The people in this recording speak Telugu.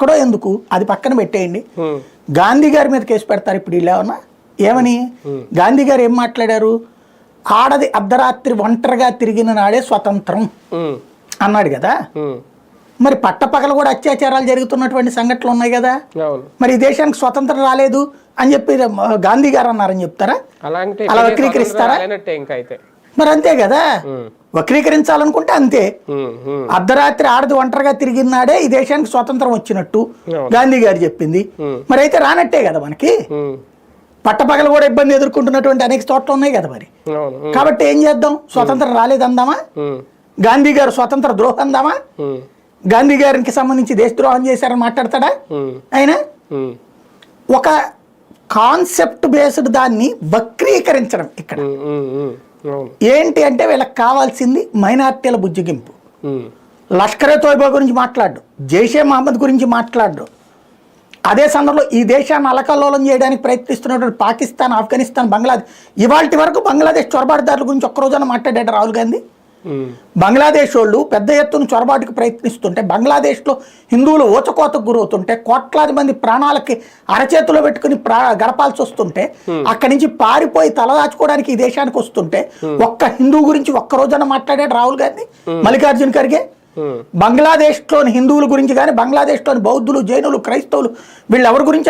ఎక్కడో ఎందుకు అది పక్కన పెట్టేయండి. గాంధీ గారి మీద కేసు పెడతారు ఇప్పుడు వీళ్ళు ఏమన్నా ఏమని? గాంధీ గారు ఏం మాట్లాడారు? ఆడది అర్ధరాత్రి ఒంటరిగా తిరిగిన నాడే స్వతంత్రం అన్నాడు కదా. మరి పట్టపగల కూడా అత్యాచారాలు జరుగుతున్నటువంటి సంఘటనలు ఉన్నాయి కదా. మరి ఈ దేశానికి స్వతంత్రం రాలేదు అని చెప్పి గాంధీ గారు అన్నారని చెప్తారా? అలా వక్రీకరిస్తారా? మరి అంతే కదా, వక్రీకరించాలనుకుంటే అంతే. అర్ధరాత్రి ఆడది ఒంటరిగా తిరిగినాడే ఈ దేశానికి స్వతంత్రం వచ్చినట్టు గాంధీ గారు చెప్పింది. మరి అయితే రానట్టే కదా మనకి. పట్టపగలు కూడా ఇబ్బంది ఎదుర్కొంటున్నటువంటి అనేక చోట్ల ఉన్నాయి కదా మరి. కాబట్టి ఏం చేద్దాం? స్వతంత్రం రాలేదందామా? గాంధీ గారు స్వతంత్ర ద్రోహం అందామా? గాంధీ గారికి సంబంధించి దేశద్రోహం చేశారని మాట్లాడతాడా ఆయన? ఒక కాన్సెప్ట్ బేస్డ్ దాన్ని వక్రీకరించడం ఇక్కడ ఏంటి అంటే వీళ్ళకి కావాల్సింది మైనార్టీల బుజ్జగింపు. లష్కరే తోయిబా గురించి మాట్లాడు, జైషే మహమ్మద్ గురించి మాట్లాడు. అదే సందర్భంలో ఈ దేశాన్ని అలకల్లోలం చేయడానికి ప్రయత్నిస్తున్నటువంటి పాకిస్తాన్, ఆఫ్ఘనిస్తాన్, బంగ్లాదేశ్, ఇవాళ వరకు బంగ్లాదేశ్ చొరబాటుదారుల గురించి ఒక్కరోజున మాట్లాడాడు రాహుల్ గాంధీ. బంగ్లాదేశ్ వాళ్ళు పెద్ద ఎత్తున చొరబాటుకు ప్రయత్నిస్తుంటే, బంగ్లాదేశ్లో హిందువులు ఊచకోతకు గురవుతుంటే, కోట్లాది మంది ప్రాణాలకి అరచేతిలో పెట్టుకుని గడపాల్సి వస్తుంటే, అక్కడి నుంచి పారిపోయి తలదాచుకోవడానికి ఈ దేశానికి వస్తుంటే, ఒక్క హిందువు గురించి ఒక్క రోజున మాట్లాడాడు రాహుల్ గాంధీ, మల్లికార్జున్ ఖర్గే. బంగ్లాదేశ్లోని హిందువుల గురించి కానీ, బంగ్లాదేశ్లోని బౌద్ధులు, జైనులు, క్రైస్తవులు వీళ్ళెవరి గురించి